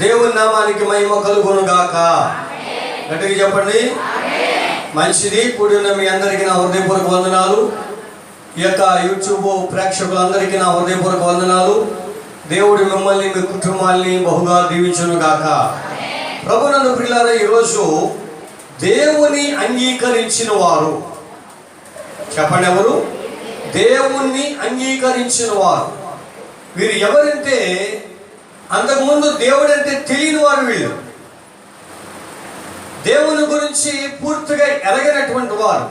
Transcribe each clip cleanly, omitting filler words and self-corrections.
దేవుని నామానికి మహిమ కలుగును గాక. గట్టిగా చెప్పండి. మంచిది. కూడి ఉన్న మీ అందరికీ నా హృదయపూర్వక వందనాలు. ఈ యొక్క యూట్యూబ్ ప్రేక్షకులందరికీ నా హృదయపూర్వక వందనాలు. దేవుడు మిమ్మల్ని మీ కుటుంబాన్ని బహుగా దీవించును గాక. ప్రభునందు ప్రియులారా, ఈరోజు దేవుని అంగీకరించిన వారు చెప్పండి. ఎవరు? దేవుణ్ణి అంగీకరించిన వారు. వీరు ఎవరంటే అంతకుముందు దేవుడు అంటే తెలియని వారు. వీళ్ళు దేవుని గురించి పూర్తిగా ఎరగనటువంటి వారు.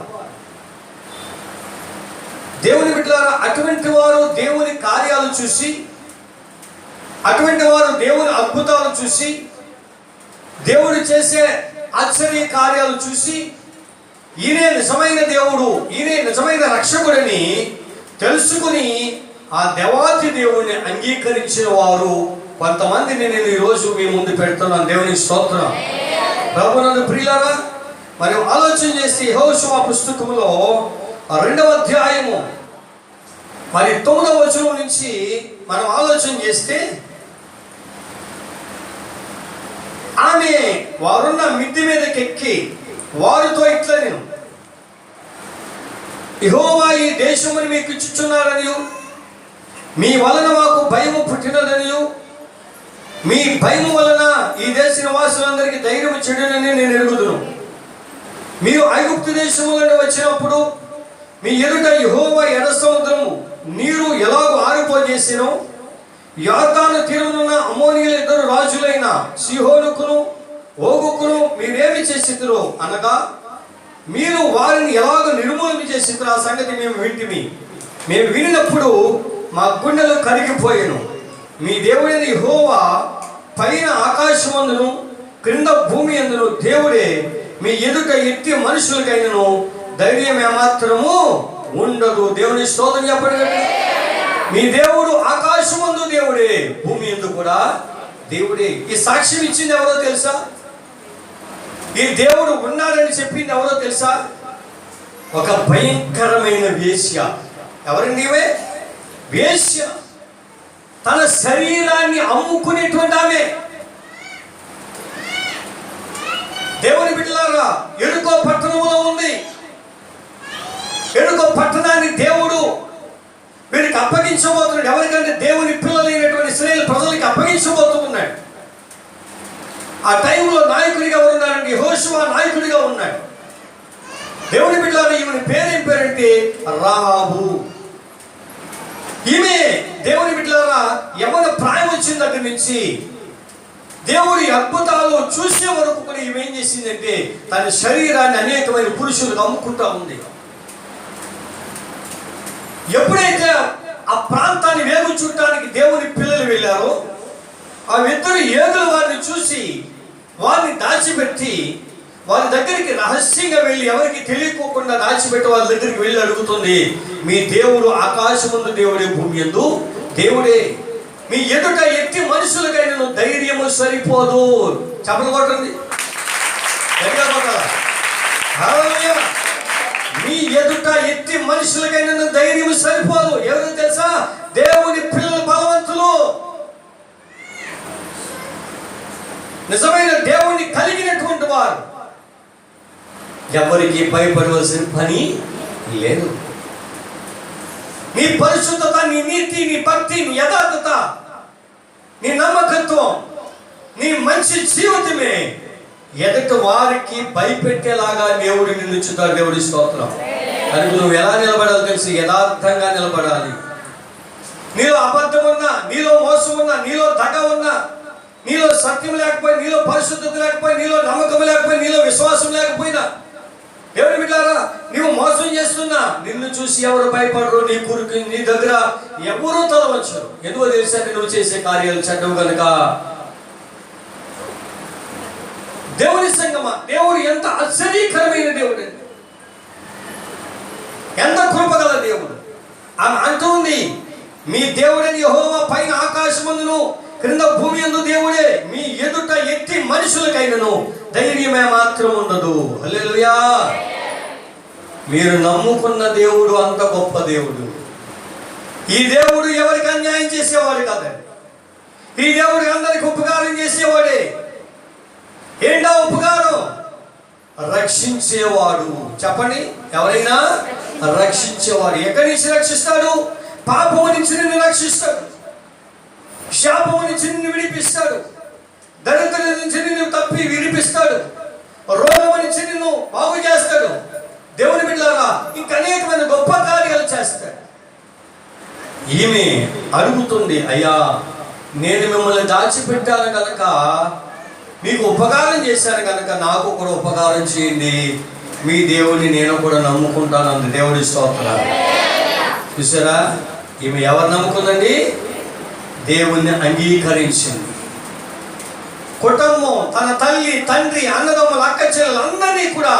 దేవుని బిడ్డలారా, అటువంటి వారు దేవుని కార్యాలు చూసి, అటువంటి వారు దేవుని అద్భుతాలు చూసి, దేవుడు చేసే ఆశ్చర్య కార్యాలు చూసి, ఈయనే నిజమైన దేవుడు, ఈయనే నిజమైన రక్షకుడని తెలుసుకుని ఆ దేవాతి దేవుణ్ణి అంగీకరించిన వారు కొంతమందిని నేను ఈరోజు మీ ముందు పెడుతున్నాను. దేవుని స్తోత్రం. ప్రభునందు ప్రియులారా, మరి ఆలోచన చేసి యెహోషువ పుస్తకంలో 2వ అధ్యాయము మరి 9వ వచనం నుంచి మనం ఆలోచన చేస్తే, ఆమె వారున్న మిద్దె మీదకి ఎక్కి వారితో ఇట్లా, నేను యెహోవా ఈ దేశముని మీకు ఇచ్చుచున్నారనియు, మీ వలన మాకు భయము పుట్టినదనియు, మీ భయము వలన ఈ దేశ నివాసులందరికీ ధైర్యం చెడునని నేను ఎరుగుదును. మీరు ఐగుప్తు దేశము నుండి వచ్చినప్పుడు మీ ఎదుట యెహోవా ఎడ సముద్రము నీరు ఎలాగో ఆరిపోజేసినో, యొర్దాను తీరమున అమ్మోనీయుల 2 రాజులైన సీహోనుకును ఓగుకును మీరేమి చేసితురో అనగా, మీరు వారిని ఎలాగ నిర్మూలన చేసితురో ఆ సంగతి మేము వింటిమి. మేము వినినప్పుడు మా గుండెలు కరిగిపోయాను. మీ దేవుడైన యెహోవా పైన ఆకాశమందును క్రింద భూమి అందును దేవుడే. మీ ఎదుట ఎట్టి మనుషులకైనను ధైర్యం ఏమాత్రము ఉండదు. దేవుని స్తోత్రం చెప్పండి. మీ దేవుడు ఆకాశమందు దేవుడే, భూమి యందు కూడా దేవుడే. ఈ సాక్ష్యం ఇచ్చింది ఎవరో తెలుసా? ఈ దేవుడు ఉన్నాడని చెప్పింది ఎవరో తెలుసా? ఒక భయంకరమైన వేశ్య. ఎవరండి ఈమె? వేశ్య. తన శరీరాన్ని అమ్ముకునేటువంటి ఆమె. దేవుని బిడ్డలారా, ఎరుకో పట్టణంలో ఉంది. ఎరుకో పట్టణాన్ని దేవుడు వీరికి అప్పగించబోతున్నాడు. ఎవరికంటే దేవుని పిల్లలైనటువంటి ఇశ్రాయేలు ప్రజలకి అప్పగించబోతూ ఉన్నాడు. ఆ టైంలో నాయకుడిగా ఎవరున్నారంటే యెహోషువ నాయకుడిగా ఉన్నాడు. దేవుని బిడ్డలారా, ఈమెని పేరేం పేరంటే రాహాబు. ఈమె దేవుని బిడ్డలారా యవ్వన ప్రాయం వచ్చిన దగ్గర నుంచి దేవుడి అద్భుతాలు చూసే వరకు కూడా ఈమె ఏం చేసిందంటే తన శరీరాన్ని అనేకమైన పురుషులకు అమ్ముకుంటా ఉంది. ఎప్పుడైతే ఆ ప్రాంతాన్ని వేగు చూడటానికి దేవుని పిల్లలు వెళ్ళారో, ఆ 2 ఏగులు వారిని చూసి వారిని దాచిపెట్టి వారి దగ్గరికి రహస్యంగా వెళ్ళి, ఎవరికి తెలియకోకుండా దాచిపెట్టి వాళ్ళ దగ్గరికి వెళ్ళి అడుగుతుంది, మీ దేవుడు ఆకాశమందు దేవుడే, భూమి యందు దేవుడే. మీ ఎదుట ఎట్టి మనుషులకైనా ధైర్యము సరిపోదు. చప్పట్లు కొట్టండి. మీ ఎదుట ఎట్టి మనుషులకైనా ధైర్యం సరిపోదు. ఎవరు తెలుసా? దేవుని పిల్లలు బలవంతులు, నిజమైన దేవుణ్ణి కలిగినటువంటి వారు. ఎవరికి భయపడవలసిన పని లేదు. నీ పరిశుద్ధత, నీ నీతి, నీ భక్తి, నీ యథార్థత, నీ నమ్మకత్వం, నీ మంచి జీవితమే ఎదుటి వారికి భయపెట్టేలాగా దేవుడు నిలుచుతాడు. దేవుడి స్తోత్రం. అది నువ్వు ఎలా నిలబడాలి తెలిసి యథార్థంగా నిలబడాలి. నీలో అబద్ధం ఉన్నా, నీలో మోసం ఉన్నా, నీలో దగ ఉన్నా, నీలో సత్యం లేకపోయి, నీలో పరిశుద్ధత లేకపోయి, నీలో నమ్మకం లేకపోయి, నీలో విశ్వాసం లేకపోయినా, దేవుని బిడ్డలారా, నీవు మోసం చేస్తున్నా నిన్ను చూసి ఎవరు భయపడరు. నీ కురికి నీ దగ్గర ఎవరూ తలవంచరు. ఎందుకో తెలుసా? నువ్వు చేసే కార్యాలు చెడ్డవు కనుక. దేవుని సంగమా, దేవుడు ఎంత ఆశ్చర్యకరమైన దేవుడు, ఎంత కృపగల దేవుడు. ఆమె అంటుంది, మీ దేవుడని యెహోవా పైన ఆకాశమందును క్రింద భూమి యందు దేవుడే. మీ ఎదుట ఎట్టి మనుషులకైనను ధైర్యమే మాత్రం ఉండదు. హల్లెలూయా. మీరు నమ్ముకున్న దేవుడు అంత గొప్ప దేవుడు. ఈ దేవుడు ఎవరికి అన్యాయం చేసేవాడు కాదండి. ఈ దేవుడు అందరికి ఉపకారం చేసేవాడే. రక్షించేవాడు. చెప్పండి, ఎవరైనా రక్షించేవాడు. ఎక్కడి నుంచి రక్షిస్తాడు? పాపము నుంచి నిన్ను రక్షిస్తాడు, శాపము నుంచి నిన్ను విడిపిస్తాడు, దరిద్రం నుంచి నిన్ను తప్పి విడిపిస్తాడు, రోగం నుంచి నిన్ను బాగు చేస్తాడు. దేవుని బిడ్డలారా, ఇంకా అనేకమైన గొప్ప కార్యాలు చేస్తాడు. ఈమె అడుగుతుంది, అయ్యా నేను మిమ్మల్ని దాచిపెట్టాను కనుక, మీకు ఉపకారం చేశాను కనుక నాకు కూడా ఉపకారం చేయండి, మీ దేవుని నేను కూడా నమ్ముకుంటాను అంది. దేవుడి స్తోత్రాలు. చూసారా, ఈమె ఎవరు నమ్ముకుందండి? దేవుణ్ణి అంగీకరించింది. కుటుంబం, తన తల్లి, తండ్రి, అన్నదమ్ములు, అక్క చెల్లెలు అందరినీ కూడా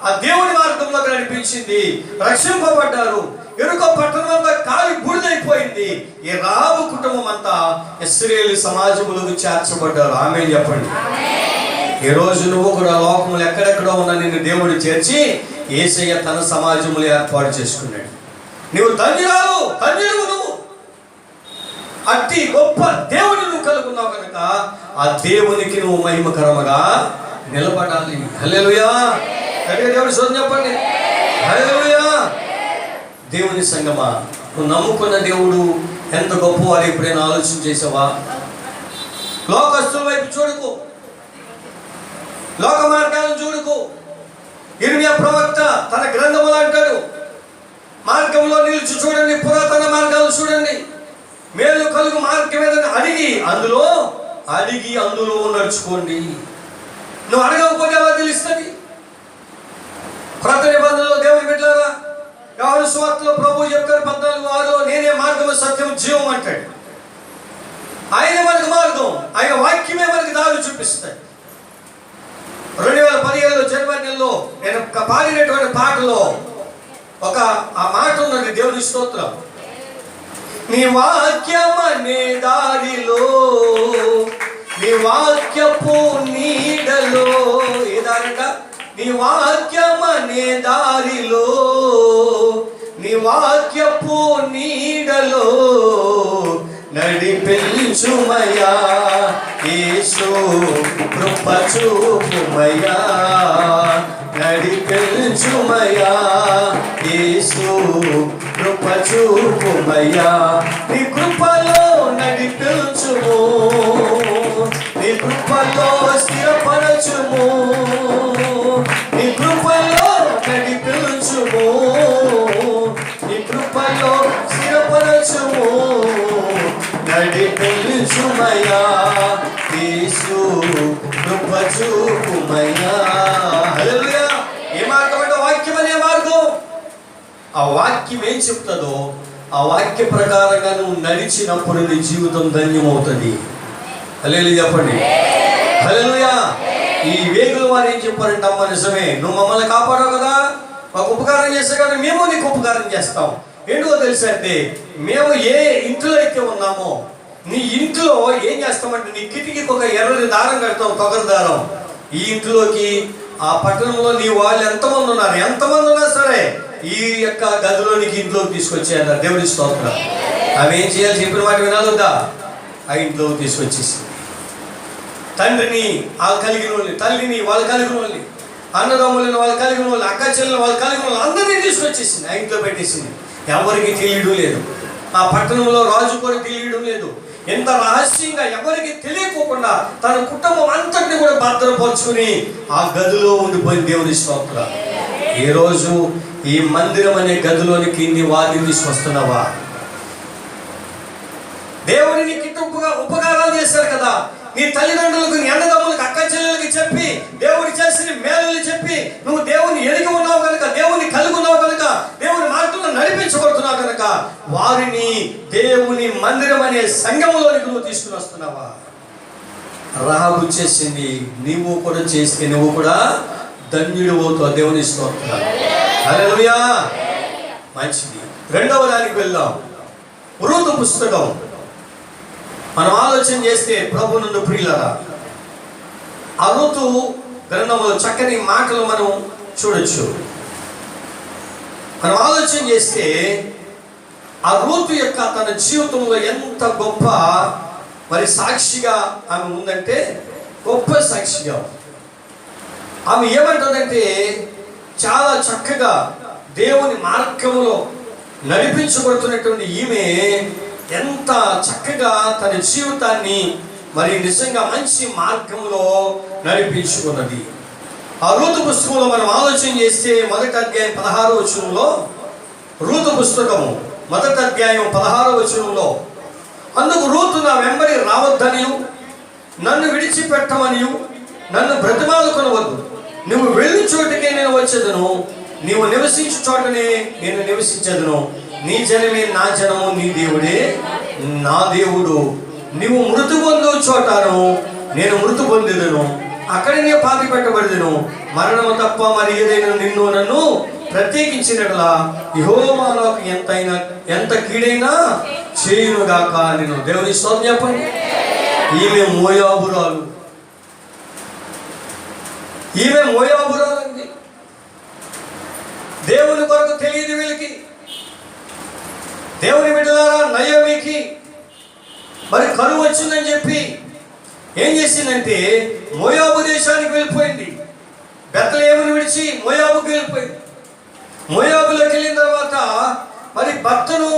ఆ దేవుని మార్గంలో నడిపించింది. రక్షింపబడ్డారు. ఎరుక పట్టణం అంతా కాలి బూడిదైపోయింది. ఈ రాబు కుటుంబం అంతా ఇశ్రాయేలు సమాజములకు చేర్చబడ్డారు. ఆమేన్ చెప్పండి. ఈ రోజు నువ్వు కూడా లోకములు ఎక్కడెక్కడో ఉన్న నిన్ను దేవుడు చేర్చి యేసయ్య తన సమాజములు ఏర్పాటు చేసుకున్నాడు. నువ్వు ధన్యురాలు, ధన్యుడు నువ్వు. అట్టి గొప్ప దేవుని నువ్వు కలుగున్నావు కనుక ఆ దేవునికి నువ్వు మహిమకరముగా నిలబడాలి. హల్లెలూయా. దేవుడి సోదరు చెప్పండి, హల్లెలూయా. దేవుని సంగమా, నువ్వు నమ్ముకున్న దేవుడు ఎంత గొప్పవాడు ఎప్పుడైనా ఆలోచన చేసావా? లోకస్తుల వైపు చూడుకో, లోక మార్గాలను చూడుకో. ఇర్మియా ప్రవక్త తన గ్రంథములు అంటాడు, మార్గంలో నిలిచి చూడండి, పురాతన మార్గాలు చూడండి, మేలు కలుగు మార్గం ఏదని అడిగి అందులో నడుచుకోండి. నువ్వు అడగకపోతే ఎలా తెలుస్తుంది? క్రొత్త నిబంధనలో దేవుని బిడ్డలారా, యోహాను సువార్తలో ప్రభువు చెప్తారు 14:6, నేనే మార్గము సత్యం జీవం అంటాడు. ఆయనే మనకు మార్గం, ఆయన వాక్యమే మనకి దారి చూపిస్తాడు. 2017 జనవరి నెలలో నేను పాడినటువంటి పాటలో ఆ మాట ఉన్నది. దేవుని స్తోత్రం. నీ వాక్యమనే దారిలో, నీ వాక్యపు నీడలో, ఏదారంట? నీ వాక్యమనే దారిలో, నీ వాక్యపు నీడలో నడిపించుమయ్యా యేసు, కృప చూపుమయ్యా, నడిపించుమయ్యా యేసు, కృప చూపుమయ్యా. నీ కృపలో నడిపించుము, నీ కృపలో స్థిరపరచుము, నీ కృపలో నడిపించుము, నీ కృపలో స్థిరపరచుము, నడిపించుమయ్యా యేసు, కృప చూపుమయ్యా. హల్లెలూయా. ఏ మార్గం అంటే వాక్యం అనే మార్గం. ఆ వాక్యం ఏం చెప్తుందో ఆ వాక్య ప్రకారంగా నువ్వు నడిచినప్పుడు నీ జీవితం ధన్యమవుతుంది. హల్లెలూయా చెప్పండి, హల్లెలూయా. ఈ వేగుల వారు ఏం చెప్పారంటే, అమ్మ నిజమే, నువ్వు మమ్మల్ని కాపాడావు కదా, మాకు ఉపకారం చేస్తావు కదా, మేము నీకు ఉపకారం చేస్తాం. ఎందుకో తెలుసా అంటే, మేము ఏ ఇంట్లో అయితే ఉన్నామో నీ ఇంట్లో ఏం చేస్తామంటే, నీ కిటికీకి ఒక ఎర్రని దారం కడతాం, కొబ్బరి దారం. ఈ ఇంట్లోకి, ఆ పట్టణంలో నీ వాళ్ళు ఎంతమంది ఉన్నా సరే ఈ యొక్క గదిలోనికి ఇంట్లోకి తీసుకొచ్చేయాలి. దేవుడి స్తోత్రం. అవి ఏం చేయాలి? చెప్పిన మాట వినాలొద్దా? ఆ ఇంట్లోకి తీసుకొచ్చేసి తండ్రిని వాళ్ళు కలిగిన వాళ్ళని, తల్లిని వాళ్ళు కలిగిన వాళ్ళని, అన్నదమ్ములను వాళ్ళు కలిగిన వాళ్ళు, అక్క చెల్లెలు వాళ్ళు కలిగిన వాళ్ళు అందరినీ తీసుకొచ్చేసింది. ఆ ఇంట్లో పెట్టేసింది. ఎవరికి తెలియడం లేదు. ఆ పట్టణంలో రాజు కూడా తెలియడం లేదు. ఎంత రహస్యంగా ఎవరికి తెలియకోకుండా తన కుటుంబం అంతటిని కూడా భద్రపరుచుకుని ఆ గదిలో ఉండిపోయిన దేవుని స్తోత్రం. ఈరోజు ఈ మందిరం అనే గదిలోనికి నీ వారిని తీసుకొస్తున్నావా? దేవుని నీకు ఉపకారాలు చేశారు కదా, నీ తల్లిదండ్రులకు, నీ అన్నదమ్ములకు, అక్క చెల్లెలకి చెప్పి, దేవుడు చేసిన మేలుని చెప్పి, నువ్వు దేవుని ఎరిగి ఉన్నావు కనుక, దేవుని కలిగి ఉన్నావు కనుక, దేవుని మార్గంలో నడిపించబడుతున్నావు కనుక వారిని దేవుని మందిరం అనే సంఘంలోనికి నువ్వు తీసుకుని వస్తున్నావా? రాహబు చేసింది, నీవు కూడా చేస్తే నువ్వు కూడా ధన్యుడు అవుతావు. దేవుని స్తోత్రం. హల్లెలూయా. మంచిది. రెండవ దానికి వెళ్దాం. రూతు పుస్తకం మనం ఆలోచన చేస్తే, ప్రభునందు ప్రియులారా, ఆ రూతు గ్రంథంలో చక్కని మాటలు మనం చూడొచ్చు. మనం ఆలోచన చేస్తే ఆ రూతు యొక్క తన జీవితంలో ఎంత గొప్ప సాక్షిగా ఆమె ఉందంటే, గొప్ప సాక్షిగా. ఆమె ఏమంటుందంటే, చాలా చక్కగా దేవుని మార్గములో నడిపించబడుతున్నటువంటి ఈమె ఎంత చక్కగా తన జీవితాన్ని మరి నిజంగా మంచి మార్గంలో నడిపించుకున్నది. ఆ రూతు పుస్తకంలో మనం ఆలోచన చేస్తే మొదటి అధ్యాయం 16వ వచనంలో, రూతు పుస్తకము మొదటి అధ్యాయం 16వ వచనంలో, అందుకు రూతు నా వెంబడి రావద్దనియు నన్ను విడిచిపెట్టమనియు నన్ను బ్రతిమాలుకొనవద్దు, నువ్వు వెళ్ళు చోటుకే నేను వచ్చేదను, నీవు నివసించు చోటనే నేను నివసించదును, నీ జనమే నా జనము, నీ దేవుడే నా దేవుడు, నీవు మృతి పొందు చోటను నేను మృతి పొందేదను, అక్కడనే పాతి పెట్టబడదును, మరణము తప్ప మరి ఏదైనా నిన్ను నన్ను ప్రత్యేకించినట్లా యెహోవా నాకు ఎంత కీడైనా చేయునుగాక. నేను దేవుని స్తోత్రం చెప్పండి. ఈమె మోయాబురాలు, ఈమె మోయాబురాలండి. దేవుని కొరకు తెలియదు వీళ్ళకి. దేవుని బిడ్డలారా, నయోమికి మరి కరువు వచ్చిందని చెప్పి ఏం చేసిందంటే మోయాబు దేశానికి వెళ్ళిపోయింది. బెత్లెహేమును విడిచి మోయాబుకి వెళ్ళిపోయింది. మోయాబులోకి వెళ్ళిన తర్వాత మరి భర్తను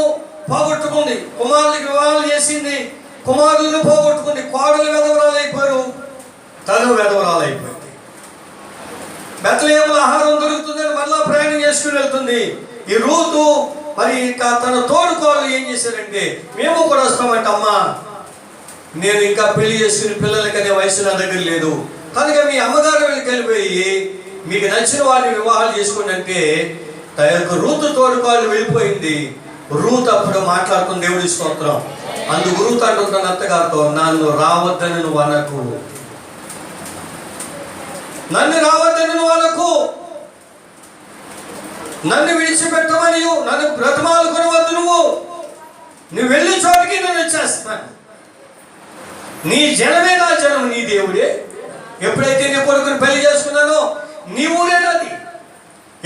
పోగొట్టుకుంది, కుమారులకి వివాహాలు చేసింది, కుమారులను పోగొట్టుకుంది, కోడలు వెధవరాలైపోయారు, తను వెధవరాలైపోయింది. బెత్లెహేములో ఆహారం దొరుకుతుందని మళ్ళా ప్రయాణం చేసుకుని వెళ్తుంది. ఈ రూతు మరి తన తోడుకోళ్ళు ఏం చేశారంటే, మేము కూడా వస్తామంట, అమ్మా నేను ఇంకా పెళ్లి చేసుకుని పిల్లలకనే వయసు నా దగ్గర లేదు, కనుక మీ అమ్మగారు వెళ్ళిపోయి మీకు నచ్చిన వారిని వివాహాలు చేసుకోండి అంటే రూతు తోడుకోళ్ళు వెళ్ళిపోయింది. రూతు అప్పుడు మాట్లాడుతుంది, దేవుడి స్తోత్రం. అందుకు రూతు అంటున్నాను అత్తగారితో, నన్ను రావద్దని నువ్వు అనకు, నన్ను రావద్దని నువ్వు అనకు, నన్ను విడిచిపెట్టమని నన్ను బ్రతమాలుకొనవద్దు, నువ్వు వెళ్ళే చోటికి నేను వచ్చేస్తాను, నీ జనమే నా జనం, నీ దేవుడే. ఎప్పుడైతే నీ కొడుకుని పెళ్లి చేసుకున్నానో నీ ఊరే నాది,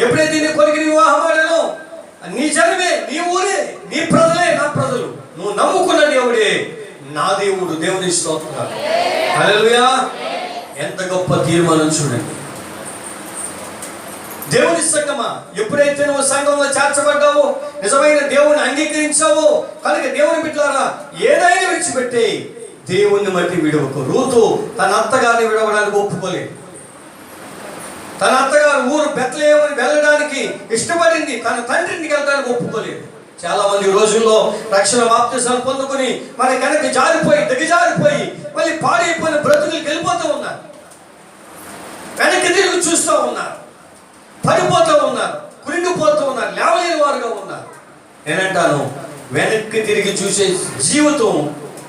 ఎప్పుడైతే నీ కొడుకుని వివాహం ఆడానో నీ జనమే, నీ ఊరే, నీ ప్రజలే నా ప్రజలు, నువ్వు నమ్ముకున్న దేవుడే నా దేవుడు. దేవుని స్తోత్రం, హల్లెలూయా. ఎంత గొప్ప తీర్మానం చూడండి. దేవుని సంగమా, ఎప్పుడైతే నువ్వు సంఘంలో చేర్చబడ్డావో, నిజమైన దేవుని అంగీకరించావో, కనుక దేవుని బిడ్డలారా ఏదైనా విడిచిపెట్టే దేవుణ్ణి మట్టి విడవకు. రూతు తన అత్తగారిని విడవడానికి ఒప్పుకోలేదు. తన అత్తగారు ఊరు బెత్లెహేముని వెళ్ళడానికి ఇష్టపడింది, తన తండ్రికి వెళ్ళడానికి ఒప్పుకోలేదు. చాలా మంది రోజుల్లో రక్షణ బాప్తిసాలు పొందుకుని మన కనుక జారిపోయి దిగజారిపోయి మళ్ళీ పాడైపోయిన బ్రతుకులకు వెళ్ళిపోతూ ఉన్నారు, వెనక్కి తిరిగి చూస్తూ ఉన్నారు, పడిపోతూ ఉన్నారు, కురింగిపోతూ ఉన్నారు, లేవలేని వారుగా ఉన్నారు. నేనంటాను, వెనక్కి తిరిగి చూసే జీవితం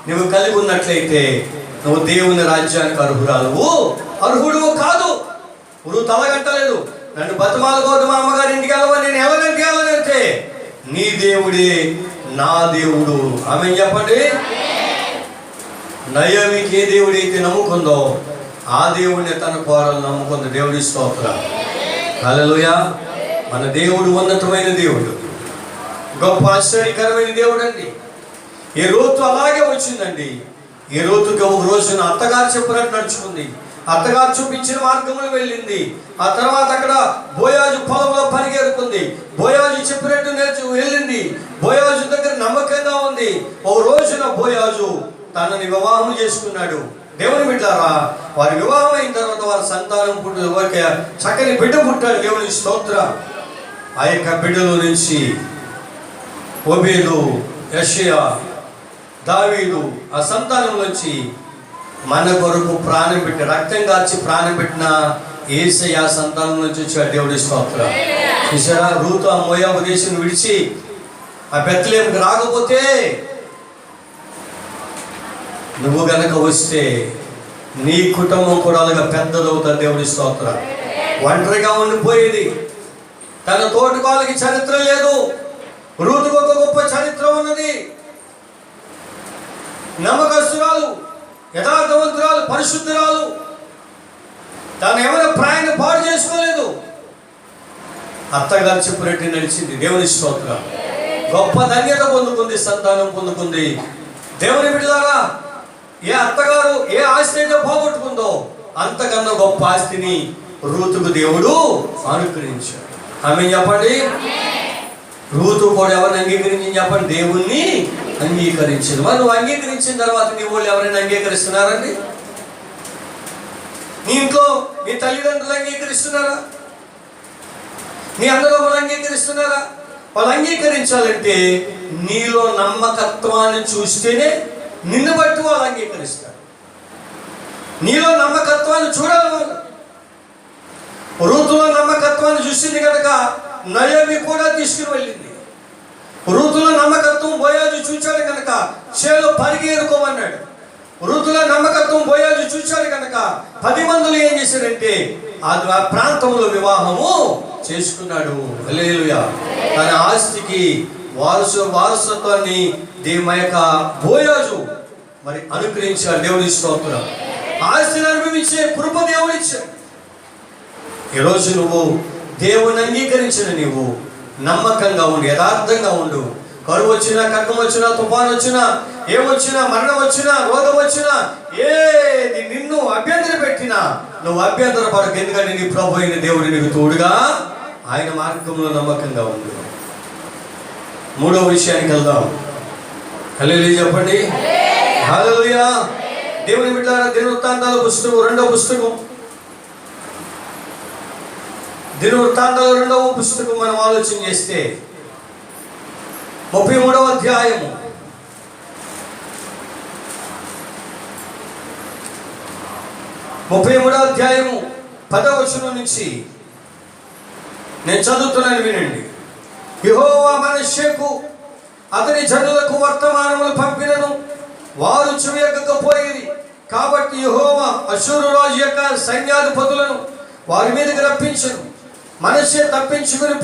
నువ్వు కలిగి ఉన్నట్లయితే నువ్వు దేవుని రాజ్యానికి అర్హుడు కాదు. నువ్వు తలగట్టలేదు, నన్ను బతిమాలుకోవద్దు, మా అమ్మగారి ఇంటికి వెళ్ళవా, నేను ఎవరింటికి వెళ్ళనంటే నీ దేవుడే నా దేవుడు. ఆమె చెప్పండి. నయోమికి ఏ దేవుడైతే నమ్ముకుందో ఆ దేవుడిని తన కోరలు నమ్ముకుంది. దేవుడి స్తోత్రం, హల్లెలూయా. మన దేవుడు ఉన్నతమైన దేవుడు, గొప్ప ఆశ్చర్యకరమైన దేవుడు అండి. ఈ రూతు అలాగే వచ్చిందండి. ఈ రూతుకి ఒక రోజున అత్తగారు చెప్పినట్టు నడుచుకుంది, అత్తగారు చూపించిన మార్గంలో వెళ్ళింది. ఆ తర్వాత అక్కడ బోయాజు పొలంలో పరిగెరుకుంది, బోయాజు చెప్పినట్టు వెళ్ళింది, బోయాజు దగ్గర నమ్మకంగా ఉంది. ఒక రోజున బోయాజు తనని వివాహం చేసుకున్నాడు. దేవుని బిడ్డారా, వారి వివాహం అయిన తర్వాత వారి సంతానం పుట్టిన వారికి చక్కని బిడ్డ పుట్టాడు. దేవుని స్తోత్రం. ఆ యొక్క బిడ్డల నుంచి ఓబేదు, యెషయా, దావీదు, ఆ సంతానం నుంచి మన కొరకు ప్రాణం పెట్టి రక్తం కార్చి ప్రాణం పెట్టిన యేసయ్య సంతానం నుంచి వచ్చాడు. దేవుడి స్తోత్రం. చూసారా, రూతు ఆ మోయాబు దేశం విడిచి ఆ బెత్లెహేముకి రాకపోతే, నువ్వు గనక వస్తే నీ కుటుంబం కూడా అలాగా పెద్దదవుతుంది. దేవుడి స్తోత్రం. ఒంటరిగా ఉండిపోయేది, తన తోటికోళ్ళకి చరిత్ర లేదు. రూతుకు ఒక గొప్ప చరిత్ర ఉన్నది. నమ్మకస్తురాలు, యథార్థవంతురాలు, పరిశుద్ధురాలు, తాను ఏమైనా ప్రాయాన్ని పాడు చేసుకోలేదు. అత్తగారు చెప్పినట్టు నడిచింది. దేవుని స్తోత్రం. గొప్ప ధన్యత పొందుకుంది, సంతానం పొందుకుంది. దేవుని బిడ్డలారా, ఏ అత్తగారు ఏ ఆస్తి అయితే పోగొట్టుకుందో అంతకన్నా గొప్ప ఆస్తిని రూతుకు దేవుడు అనుగ్రహించాడు. ఆమె చెప్పండి. రూతు కూడా ఎవరిని అంగీకరించింది చెప్పండి? దేవుణ్ణి అంగీకరించింది. మరి నువ్వు అంగీకరించిన తర్వాత నీ వాళ్ళు ఎవరైనా అంగీకరిస్తున్నారండి? నీ ఇంట్లో నీ తల్లిదండ్రులు అంగీకరిస్తున్నారా? నీ అన్నదమ్ములు అంగీకరిస్తున్నారా? వాళ్ళు అంగీకరించాలంటే నీలో నమ్మకత్వాన్ని చూస్తేనే నిన్ను బట్టి వాళ్ళు అంగీకరిస్తారు. నీలో నమ్మకత్వాన్ని చూడాలి వాళ్ళు. రూతులో నమ్మకత్వాన్ని చూసింది కనుక నయోమి కూడా తీసుకుని వెళ్ళింది. రూతులో నమ్మకత్వం బోయాజు చూచాడు కనుక చేలో పరిగి ఏరుకోమన్నాడు. రూతులో నమ్మకత్వం బోయాజు చూచాడు కనుక 10 మందులు ఏం చేశారంటే ఆ ప్రాంతంలో వివాహము చేసుకున్నాడు. హల్లెలూయా. తన ఆస్తికి వారసత్వాన్ని యొక్క బోయాజు మరి అనుగ్రహించాడు. దేవుడి స్తోత్రం. ఆస్తిని అనుభవించే కృప దేవుడిచ్చాడు. ఈరోజు నువ్వు దేవుని అంగీకరించిన నీవు నమ్మకంగా ఉండు, యథార్థంగా ఉండు. కరువు వచ్చినా, ఖడ్గం వచ్చినా, తుఫాను వచ్చినా, ఏమొచ్చినా, మరణం వచ్చినా, రోగం వచ్చినా, ఏది నిన్ను అభ్యంతర పెట్టినా నువ్వు అభ్యంతర పడకు. ఎందుకంటే నీ ప్రభు అయిన దేవుడు నీకు తోడుగా, ఆయన మార్గంలో నమ్మకంగా ఉండు. 3వ విషయానికి వెళ్దాం. హల్లెలూయా చెప్పండి. హల్లెలూయా. దేవుని బిడ్డలారా, దినవృత్తాంతాల పుస్తకం 2వ పుస్తకం, దినవృత్తాంతాల 2వ పుస్తకం మనం ఆలోచన చేస్తే 33వ అధ్యాయము 10వ వచనం నుంచి నేను చదువుతున్నాను, వినండి. యెహోవా మనష్షెకు అతని జనులకు వర్తమానములు పంపినను వారు చెవియకపోయిరి. కాబట్టి యెహోవా అష్షూరు రాజు యొక్క సైన్యాధిపతులను వారి మీదకి రప్పించను. మనష్షే తప్పించుకుని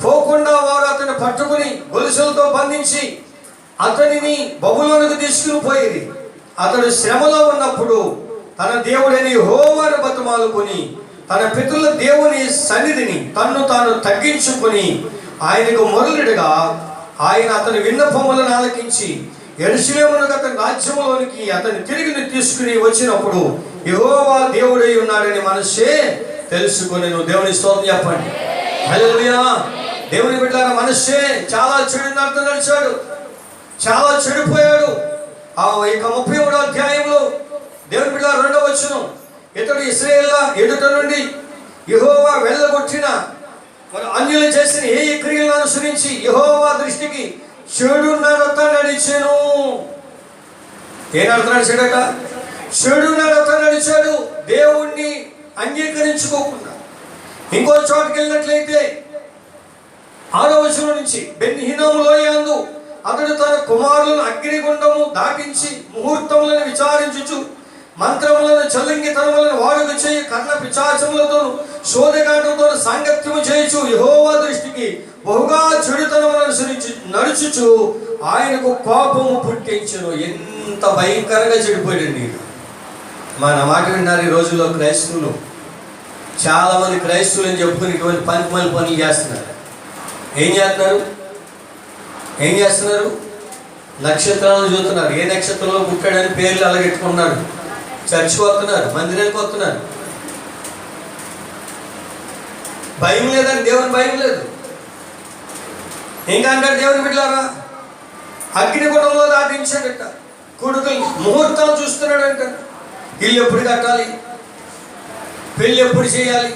పోకుండా వారు అతన్ని పట్టుకుని గొలుసులతో బంధించి అతనిని బబులోనుకు తీసుకుని పోయిరి. అతడు శ్రమలో ఉన్నప్పుడు తన దేవుడైన యెహోవాను బతిమాలుకొని తన పితరుల దేవుని సన్నిధిని తన్ను తాను తగ్గించుకొని ఆయనకు మొరలుడిగా ఆయన అతని విన్నపములను ఆలకించి యెరూషలేమునకు అతని రాజ్యములోనికి అతన్ని తిరిగి తీసుకుని వచ్చినప్పుడు యెహోవా దేవుడై ఉన్నాడని మనష్షే తెలుసుకొని. నువ్వు దేవుని స్తోత్రం చెప్పండి. హల్లెలూయా. దేవుని బిడ్డలారా, మనష్షే చాలా చెడు నడిచాడు, చాలా చెడిపోయాడు. ఆ 33వ అధ్యాయంలో దేవుని బిడ్డలారా 2వ వచనం, ఇతడు ఇశ్రాయేలు ఎదుట నుండి యెహోవా వెళ్ళగొట్టిన మరి అన్యులు చేసిన ఏ క్రియలను అనుసరించి యెహోవా దృష్టికి చెడు నడత నడిచెను. ఏ నడత నడిచాడట? చెడు నడత నడిచాడు. దేవుణ్ణి అంగీకరించుకోకుండా. ఇంకో చోటుకి వెళ్ళినట్లయితే 6వ వచనం నుంచి, బెన్హినోము లోయందు అతడు తన కుమారులను అగ్నిగుండము దాటించి ముహూర్తములను విచారించుచు మంత్రములను చల్లంగితనములను వాడుక చేయి కర్ణ పిచాచములతో శోధగాటంతో సాంగత్యము చేయుచు యెహోవా దృష్టికి బహుగా చెడుతనములను అనుసరించి నడుచుచు ఆయనకు కోపము పుట్టించును. ఎంత భయంకరంగా చెడిపోయాడండి. మన మాట విన్నారు. ఈ రోజుల్లో క్రైస్తవులు, చాలా మంది క్రైస్తవులు అని చెప్పుకుని ఇటువంటి పనికిమాలిన పనులు చేస్తున్నారు. ఏం చేస్తున్నారు? నక్షత్రాలను చూస్తున్నారు. ఏ నక్షత్రంలో పుట్టాడని పేర్లు అలాగెట్టుకున్నారు. చర్చికి వస్తున్నారు, మందిరానికి వస్తున్నారు. భయం లేదండి, దేవుని భయం లేదు. ఇంకా అంటారు దేవుని బిడ్డలారా, అగ్నిగుండంలో దాటించాడట. కొడుకులు ముహూర్తాలు చూస్తున్నాడంట. ఇల్లు ఎప్పుడు కట్టాలి, పెళ్ళి ఎప్పుడు చేయాలి.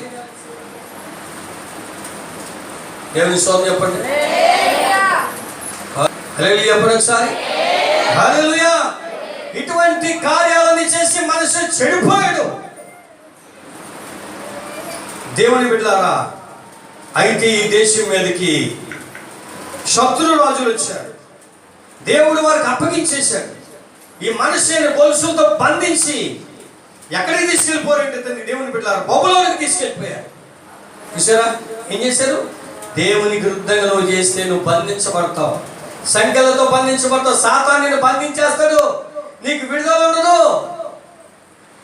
దేవుని స్తోత్రం చెప్పండి. హల్లెలూయా చెప్పండి ఒకసారి. హల్లెలూయా. ఇటువంటి కార్యాలని చేసి మనసు చెడిపోయాడు. దేవుని బిడ్డలారా, అయితే ఈ దేశం మీదకి శత్రు రాజులు వచ్చారు. దేవుడు వారికి అప్పగించేశాడు. ఈ మనిషిని గొలుసులతో బంధించి ఎక్కడికి తీసుకెళ్ళిపోయారంటే దేవుని బిడ్డలారా, బబులోనికి తీసుకెళ్ళిపోయారు. చూసారా ఏం చేశారు? దేవునికి విరుద్ధంగా నువ్వు చేస్తే నువ్వు బంధించబడతావు. సంఖ్యలతో బంధించబడతావు. సాతాను నిన్ను బంధించేస్తాడు. నీకు విడుదల ఉండదు.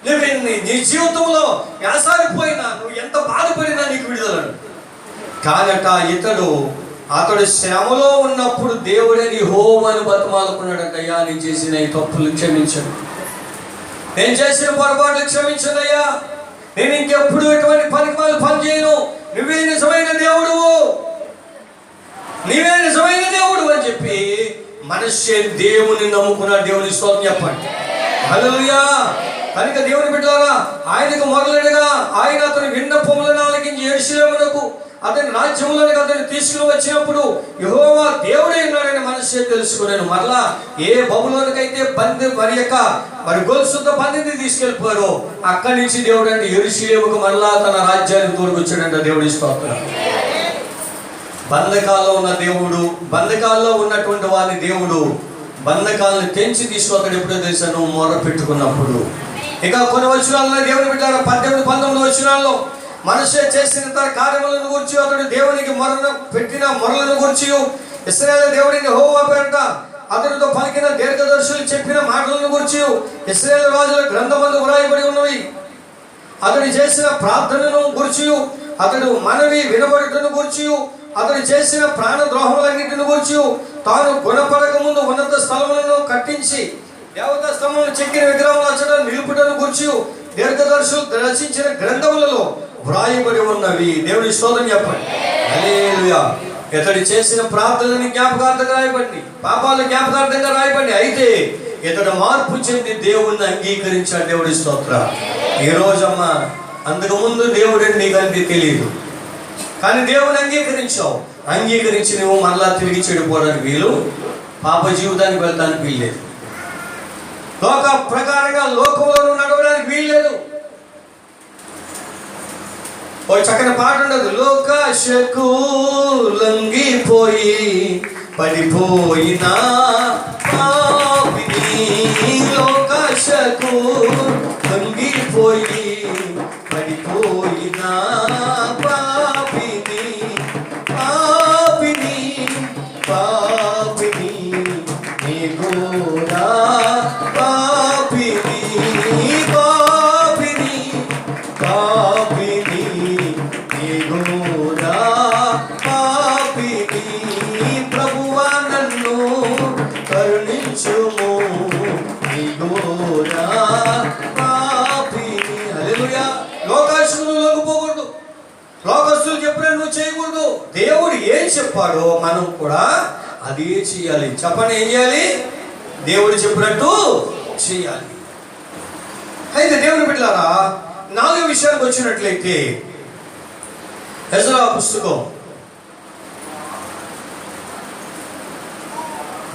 నువ్వు నీ జీవితంలో ఎనసారిపోయినా, నువ్వు ఎంత బాధపడినా నీకు విడుదల. కానట అతడు శ్రమలో ఉన్నప్పుడు దేవుడని యెహోవాను బతిమాలుకున్నాడంట. అయ్యా, నేను చేసిన ఈ తప్పులు క్షమించను, నేను చేసిన పొరపాట్లు క్షమించనయ్యా, నేను ఇంకెప్పుడు ఎటువంటి పనికి పని చేయను, నువ్వే నిజమైన దేవుడు, నీవే నిజమైన దేవుడు అని చెప్పి మనిషి దేవుని నమ్ముకున్న దేవుని స్తోత్రం చెప్పండి. హల్లెలూయా. కనుక దేవుని బిడ్డలారా, ఆయనకు మొదలెడగా ఆయన అతని విన్నపములను ఆలకించి యెరూషలేమునకు అతని రాజ్యములకు అతన్ని తీసుకుని వచ్చినప్పుడు యెహోవా దేవుడే ఉన్నాడని మనసే తెలుసుకున్నాను. మరలా ఏ బబులోనికైతే బంది మరి గొలుసుతో బందిని తీసుకెళ్ళిపోయారో అక్కడి నుంచి దేవుడు అంటే యెరూషలేముకు మరలా తన రాజ్యానికి తోడుకొచ్చాడంట. దేవుడి స్తోత్రం. బంధకాల్లో ఉన్న దేవుడు, బంధకాల్లో ఉన్నటువంటి వారి దేవుడు బంధకాలను తెంచి తీసుకొస్తాడు. ఎప్పుడో తెలుసా? నువ్వు మొర పెట్టుకున్నప్పుడు. ఇక కొన్ని వచనాల్లో దేవుని బిడ్డ 18-19 వచనాల్లో మనషే చేసిన తన కార్యములను గురించి అతడు దేవునికి మొరను పెట్టిన మొరలను గురించి ఇశ్రాయేలు దేవుడిని యెహోవా పేరట అతనితో పలికిన దీర్ఘదర్శులు చెప్పిన మాటలను గురించి ఇశ్రాయేలు రాజుల గ్రంథమందు వ్రాయబడి ఉన్నవి. అతడు చేసిన ప్రార్థనను గురించి, అతడు మనవి వినబడుటను గురించి, అతడు చేసిన ప్రాణద్రోహములన్నింటిని గురించి, తాను గుణపడక ముందు ఉన్నత స్థలములను కట్టించి దేవతా స్తంభములు చెక్కిన విగ్రహములు అచ్చడం నిలుపుటను గురించి దీర్ఘదర్శులు రచించిన గ్రంథములలో వ్రాయబడి ఉన్నవి. దేవుని స్తోత్రం చెప్పండి. హల్లెలూయా. ఇతడు చేసిన ప్రార్థనని జ్ఞాపకార్థంగా రాయబడి, పాపాలు జ్ఞాపకార్థంగా రాయబడి, అయితే ఇతడు మార్పు చెంది దేవుణ్ణి అంగీకరించాడు. దేవుడి స్తోత్రం. ఈ రోజమ్మా అంతకు ముందు దేవుడు నీకంటే తెలియదు, కానీ దేవుని అంగీకరించావు. అంగీకరించి నువ్వు మరలా తిరిగి చెడిపోవడానికి వీలు, పాప జీవితానికి వెళ్ళడానికి వీల్లేదు, లోక ప్రకారంగా లోకంలో నడవడానికి వీల్లేదు. ఓ చక్కని పాట ఉండదు, లోకాశకు లొంగిపోయి పడిపోయినా పాపిని, లోకాశకు లొంగిపోయి పడిపోయినా పాపిని, పాపిని పాపిని నీ గోరా పాపిని, పాపిని పాపిని నీ గోరా పాపిని, ప్రభువా నన్ను కరుణించుము నీ గోరా పాపిని. హల్లెలూయా. లోకాశులు లొంగిపోకూడదు, లోకస్తులు చెప్పిన నువ్వు చేయకూడదు. దేవుడు ఏం చెప్పాడో మనం కూడా అదే చేయాలి. చెప్పండి, ఏం చేయాలి? దేవుడు చెప్పినట్టు చేయాలి. అయితే దేవుని బిడ్డలారా, 4వ విషయానికి వచ్చినట్లయితే ఎజ్రా పుస్తకం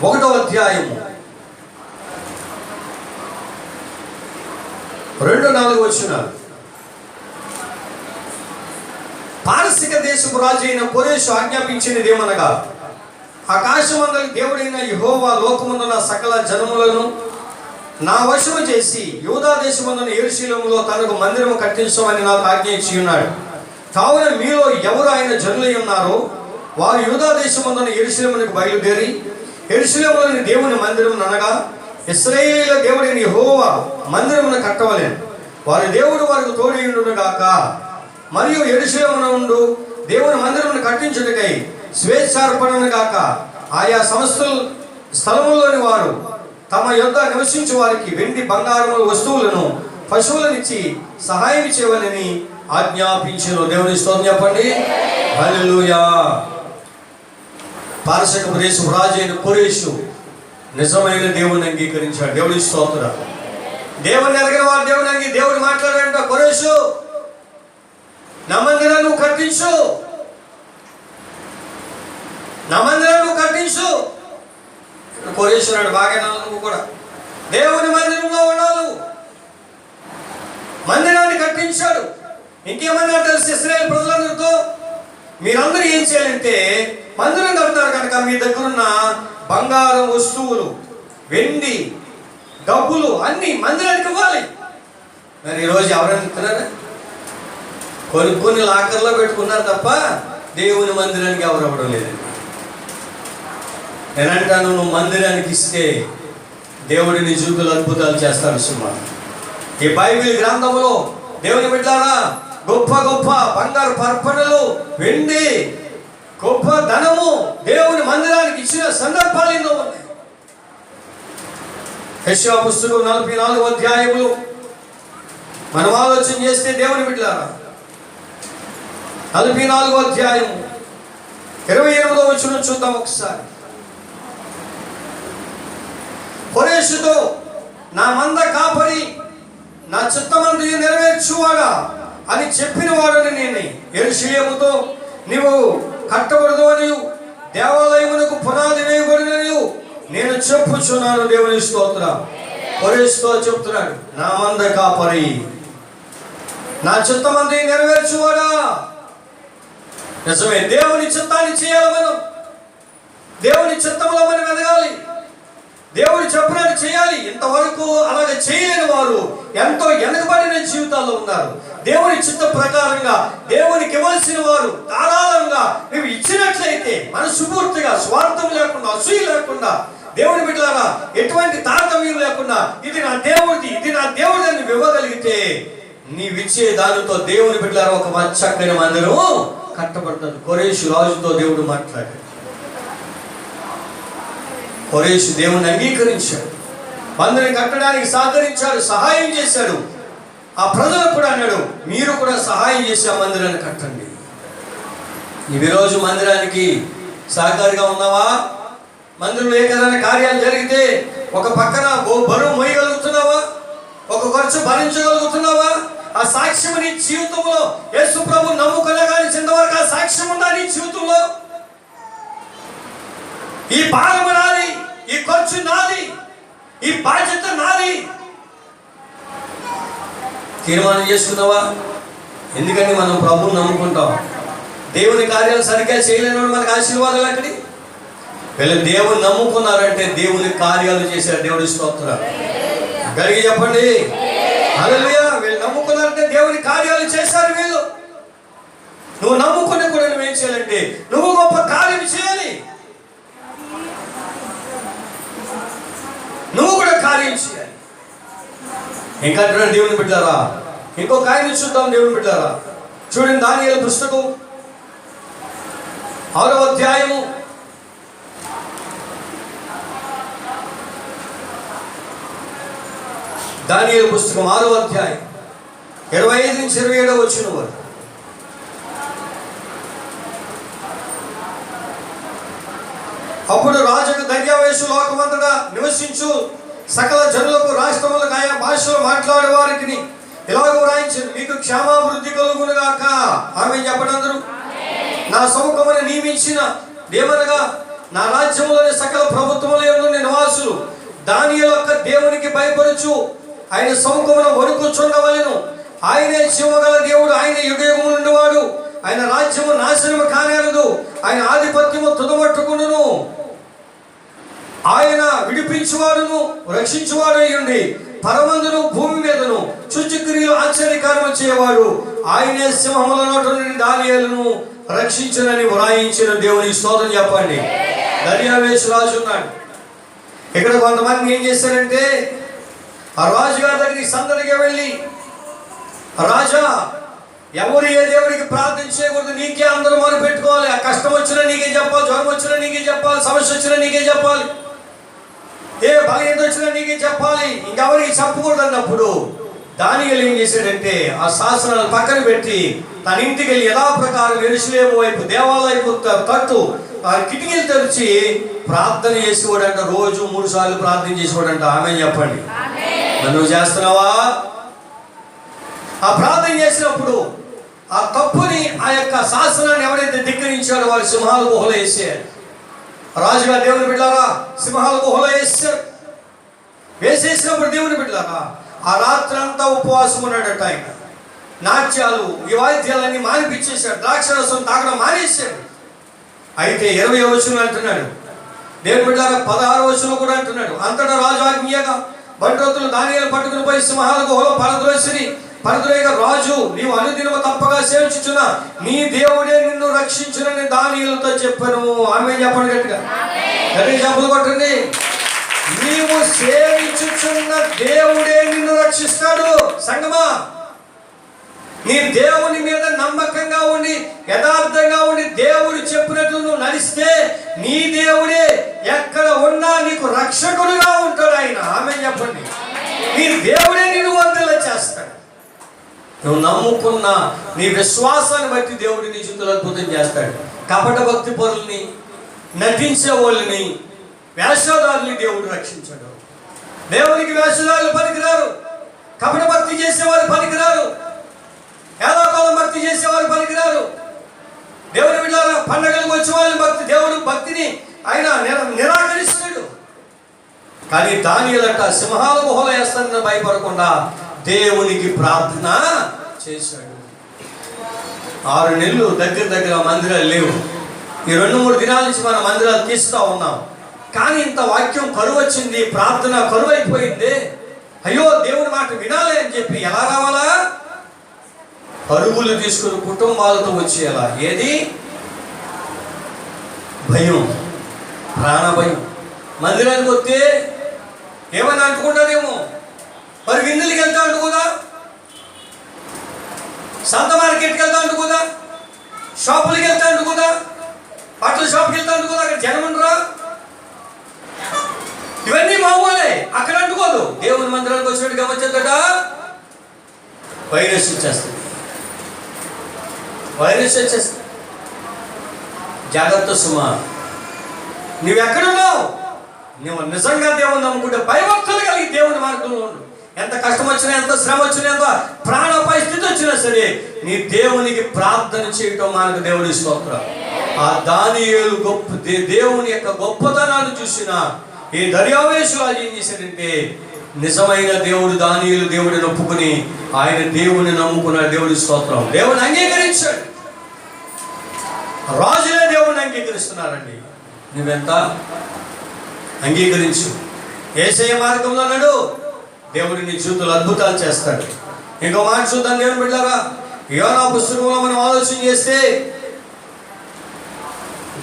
1వ అధ్యాయము 2-4 వచనాలు. పారసిక దేశపు రాజు అయిన కోరెషు ఆజ్ఞాపించినది ఏమనగా, ఆకాశమందలి దేవుడైన యెహోవా లోకమందున సకల జనములను నా వశము చేసి యూదా దేశమందున యెరూషలేములో తనకు మందిరము కట్టించమని నాకు ఆజ్ఞ ఇచ్చి ఉన్నాడు. కావున మీలో ఎవరు ఆయన జనులై ఉన్నారో వారు యూదా దేశమందున యెరూషలేమునకు బయలుదేరి యెరూషలేములోని దేవుని మందిరమును అనగా ఇశ్రాయేలీయుల దేవుడైన యెహోవా మందిరమును కట్టవలెను. వారి దేవుడు వారికి తోడైయుండును గాక. మరియు యెరూషలేమున ఉండు దేవుని మందిరమును కట్టించుటకై స్వేచ్ఛార్పణను గాక. ఆయా స్థలముల్లోని వారు తమ యొద్ద నివసించే వారికి వెండి బంగారముల వస్తువులను పశువులనిచ్చి సహాయం చేయవలని ఆజ్ఞాపించెను. దేవుని స్తోత్రం చెప్పండి. హల్లెలూయా. పారసిక దేశపు రాజు అయిన కోరెషు నిజమైన దేవుని అంగీకరించాడు. దేవుని స్తోత్రం. దేవుని ఎరగిన వారు దేవుడు మాట్లాడాడంట, కోరెషు నా మందిరాన్ని నువ్వు కట్టించు, నా మందిరాన్ని నువ్వు కట్టించు. కోరేశ్వరుడు బాగా నువ్వు కూడా దేవుని మందిరంలో ఉన్నావు, మందిరాన్ని కట్టించాడు. ఇంకేమన్నా తెలిసి ఇశ్రాయేలు ప్రజలందరితో మీరందరూ ఏం చేయాలంటే మందిరం కడతారు కనుక మీ దగ్గర ఉన్న బంగారం వస్తువులు, వెండి, డబ్బులు అన్ని మందిరానికి ఇవ్వాలి. మరి ఈరోజు ఎవరైనా ఇస్తున్నారా? కొన్ని లాకర్లో పెట్టుకున్నారు తప్ప దేవుని మందిరానికి ఎవరు అవ్వడం లేదు. నేనంటాను, నువ్వు మందిరానికి ఇస్తే దేవుడి నీ జీవితంలో అద్భుతాలు చేస్తాడు. సుమా, ఈ బైబిల్ గ్రంథంలో దేవుని బిడ్డలారా గొప్ప గొప్ప బంగారు పర్పణలు, వెండి, గొప్ప ధనము దేవుని మందిరానికి ఇచ్చిన సందర్భాలు ఎన్నో ఉన్నాయి. యెషయా పుస్తకం 44వ అధ్యాయములో మనం ఆలోచన చేస్తే దేవుని బిడ్డలారా 44వ అధ్యాయం 28వ వచనం చూద్దాం ఒకసారి. కోరేషుతో, నా మంద కాపరి, నా చిత్తమందు నెరవేర్చువాడా అని చెప్పిన వాడని నేనే. యెరూషలేముతో నీవు కట్టబడదు అని, దేవాలయమునకు పునాది వేయబడినని నేను చెప్పుచున్నాను. దేవుని స్తోత్రం. కోరేషుతో చెప్తున్నాడు, నా మంద కాపరి, నా చిత్తమందు నెరవేర్చువాడా. నిజమే, దేవుని చిత్తాన్ని చేయాలి. మనం దేవుని చిత్తంలో మనం ఎదగాలి. దేవుడు చెప్పినట్టు చేయాలి. ఇంతవరకు అలాగే చేయలేని వారు ఎంతో వెనుకబడిన జీవితాల్లో ఉన్నారు. దేవుని చిత్త ప్రకారంగా దేవునికి ఇవ్వాల్సిన వారు ధారాళంగా నువ్వు ఇచ్చినట్లయితే మనస్ఫూర్తిగా, స్వార్థం లేకుండా, అసూయ లేకుండా, దేవుని బిడ్డలారా ఎటువంటి తారతమ్యం లేకుండా, ఇది నా దేవుడిది, ఇది నా దేవుడి అని ఇవ్వగలిగితే నీవిచ్చే దానితో దేవుని బిడ్డలారా ఒక చక్కని మందిరం కట్టబడుతుంది. కోరేషు రాజుతో దేవుడు మాట్లాడాడు. కోరేషు దేవుని అంగీకరించాడు, మందిరం కట్టడానికి సహకరించాడు, సహాయం చేశాడు. ఆ ప్రజలకు కూడా అన్నాడు, మీరు కూడా సహాయం చేసి ఆ మందిరాన్ని కట్టండి. ఈరోజు మందిరానికి సహకారిగా ఉన్నావా? మందిరంలో ఏదైనా కార్యాలు జరిగితే ఒక పక్కన బరువు మోయగలుగుతున్నావా? ఒక ఖర్చు భరించగలుగుతున్నావా? ఆ సాక్ష్యం నీ జీవితంలో, యేసు ప్రభు నమ్ముకున్నా కానీ చిన్నవరకు ఆ సాక్ష్యం ఉందా నీ జీవితంలో? ఈ భారము నాది, ఈ ఖర్చు నాది, ఈ బాధ్యత నాది తీర్మానం చేసుకున్నావా? ఎందుకంటే మనం ప్రభువుని నమ్ముకుంటాం. దేవుని కార్యాలు సరిగ్గా చేయలేని మనకు ఆశీర్వాదాలు అక్కడి. వీళ్ళు దేవుని నమ్ముకున్నారంటే దేవుని కార్యాలు చేశారు. దేవుడి స్తోత్రం కలిగి చెప్పండి. హల్లెలూయా. వీళ్ళు నమ్ముకున్నారంటే దేవుని కార్యాలు చేశారు వీళ్ళు. నువ్వు నమ్ముకుని కూడా నువ్వేం చేయాలంటే నువ్వు గొప్ప కార్యం చేయాలి. నువ్వు కూడా కార్యం చేయాలి. ఇంకా దేవుని బిడ్డారా, ఇంకో కార్యం చూద్దాం. దేవుని బిడ్డారా చూడండి, దానియేలు పుస్తకం 6వ అధ్యాయము 6వ అధ్యాయం 25 నుంచి 27 వచ్చిన వారు. అప్పుడు రాజుకు దర్యావేషు లోకమంతటా నివసించు సకల జనులకు, రాష్ట్రములకు, ఆయా భాషలో మాట్లాడే వారికి ఇలాగ వ్రాయించారు, మీకు క్షేమాభివృద్ధి కలుగునుగాక. ఆమె చెప్పడందరూ నా సముఖమును నియమించిన దేవనగా నా రాజ్యములోని సకల ప్రభుత్వముల నివాసులు దానియేలు యొక్క దేవునికి భయపడుచు ఆయన సముఖమున వణుకుచుండవలెను. ఆయనే జీవగల దేవుడు, ఆయన యుగయుగము నుండివాడు. ఆయన రాజ్యము నాశనము కానేరదు, ఆయన ఆధిపత్యము తుదమట్టుకును. ఆయన విడిపించువాడును రక్షించువాడు అయ్యుండి పరమందును భూమి మీదను సూచక్రియలు ఆశ్చర్యకార్యము చేయవాడు. ఆయనే సింహముల నోట నుండి దానియేలును రక్షించునని వ్రాయించిన దేవుని స్తోత్రం చెప్పండి. దర్యావేషు రాజు ఉన్నాడు. ఇక్కడ కొంతమంది ఏం చేశారంటే ఆ రాజుగారి దగ్గరికి సందడిగా వెళ్ళి, రాజా ఎవరు ఏ దేవుడికి ప్రార్థన చేయకూడదు, నీకే అందరూ మొదలు పెట్టుకోవాలి. ఆ కష్టం వచ్చినా నీకే చెప్పాలి, జ్వరం వచ్చినా నీకే చెప్పాలి, సమస్య వచ్చినా నీకే చెప్పాలి, ఏ బలహీనత వచ్చినా నీకే చెప్పాలి, ఇంకెవరికి చెప్పకూడదు అన్నప్పుడు దానియేలు ఏం చేశాడంటే ఆ శాసనాలు పక్కన పెట్టి తన ఇంటికి వెళ్ళి యథాప్రకారం యెరూషలేము వైపు దేవాలయపు తట్టు ఆ కిటికీలు తెరిచి ప్రార్థన చేసేవాడంట. రోజు 3 సార్లు ప్రార్థన చేసేవాడంట. ఆమె చెప్పండి. నువ్వు చేస్తున్నావా? ఆ ప్రార్థన చేసినప్పుడు ఆ తప్పుని, ఆ యొక్క శాసనాన్ని ఎవరైతే ధిక్కరించాడో వారి సింహాల గుహలో వేసారు. రాజుగా దేవుని బిడ్డారా సింహాల గుహలో వేసారు. వేసేసినప్పుడు దేవుని బిడ్డారా ఆ రాత్రి అంతా ఉపవాసం ఉన్నాడట. ఆయన నాట్యాలు, ఈ వాయిద్యాలన్నీ మానిపించేశాడు, ద్రాక్షరసం తాగడం మానేశాడు. అయితే 20వ వచనం అంటున్నాడు దేవుని బిడ్డారా, 16వ వచనం కూడా అంటున్నాడు, అంతటా రాజు ఆజ్ఞగా బంట్రోతులు దానియేలు పట్టుకుని పోయి సింహాల గుహలో పరద్రోయగా, రాజు నీవు అనుదినము తప్పగా సేవించుచున్న నీ దేవుడే నిన్ను రక్షించునని దానియేలుతో చెప్పాను. ఆమె చెప్పండి గట్టిగా, గట్టిగా చెప్పులు కొట్టండి. నీవు సేవించుచున్న దేవుడే నిన్ను రక్షిస్తాడు. సంగమా, నీ దేవుని మీద నమ్మకంగా ఉండి యథార్థంగా ఉండి దేవుడు చెప్పినట్లు నువ్వు నడిస్తే నీ దేవుడే ఎక్కడ ఉన్నా నీకు రక్షకుడుగా ఉంటాడు ఆయన. ఆమె చెప్పండి. నీ దేవుడే నిన్ను వందల చేస్తాడు. నువ్వు నమ్ముకున్న నీ విశ్వాసాన్ని బట్టి దేవుడు నీ జీవితంలో అద్భుతం చేస్తాడు. కపట భక్తి పరుల్ని, నటించే వాళ్ళని, వేషధారుల్ని దేవుడు రక్షించాడు. దేవునికి వేషధారులు పనికిరారు, కపట భక్తి చేసేవారు పనికిరారు, ఏలాకాలం భక్తి చేసేవారు పనికిరారు. దేవుని బిడ్డలారా, పండగలకు వచ్చే వాళ్ళని దేవుడు భక్తిని ఆయన నిరాకరిస్తున్నాడు. కానీ దానియేలట సింహాల గుహలో వేస్తానని భయపడకుండా దేవునికి ప్రార్థన చేశాడు. 6 నెలలు దగ్గర మందిరాలు లేవు. ఈ 2-3 దినాల నుంచి మనం మందిరాలు తీస్తూ ఉన్నాం. కానీ ఇంత వాక్యం కరువు వచ్చింది, ప్రార్థన కరువు అయిపోయింది. అయ్యో దేవుని మాట వినాలి అని చెప్పి ఎలా రావాలా? పరుగులు తీసుకుని కుటుంబాలతో వచ్చేలా. ఏది? భయం, ప్రాణ భయం. మందిరానికి వస్తే ఏమని అంటుకుంటారేమో, మరి విందులకి వెళ్తా అంటుకోదా, సంత మార్కెట్కి వెళ్తా అంటుకోదా, షాపులకి వెళ్తా అంటుకోదా, బట్టల షాప్కి వెళ్తా అంటుకోదా, అక్కడ జనం ఉండరా? ఇవన్నీ మామూలే, అక్కడ అంటుకోదు. దేవుని మందిరానికి వచ్చినట్టు గమనించట వైరస్ వచ్చేస్తుంది. జాగ్రత్త సుమా. నువ్వెక్కడున్నావు? నువ్వు నిజంగా దేవుని నమ్ముకుంటే భయభక్తులు కలిగి దేవుని మార్గంలో ఉండు. ఎంత కష్టం వచ్చినా, ఎంత శ్రమ వచ్చినా, ఎంత ప్రాణాపాయ స్థితి వచ్చినా సరే నీ దేవునికి ప్రార్థన చేయటం మనకు దేవుడి స్తోత్రం. ఆ దానియేలు దేవుని యొక్క గొప్పతనాన్ని చూసిన ఈ దర్యావేషు ఏం చేశాడంటే, నిజమైన దేవుడు దానియేలు దేవుడిని ఒప్పుకుని ఆయన దేవుని నమ్ముకున్నాడు. దేవుడి స్తోత్రం. దేవుని అంగీకరించాడు. రాజులే దేవుని అంగీకరిస్తున్నారండి. నువ్వెంత అంగీకరించు. యేసయ్య మార్గంలో నడు, దేవుడు నీ జీవితంలో అద్భుతాలు చేస్తాడు. ఇంకో మాట చూద్దాం దేవుని బిడ్డలారా. యోనా పుస్తకంలో మనం ఆలోచన చేస్తే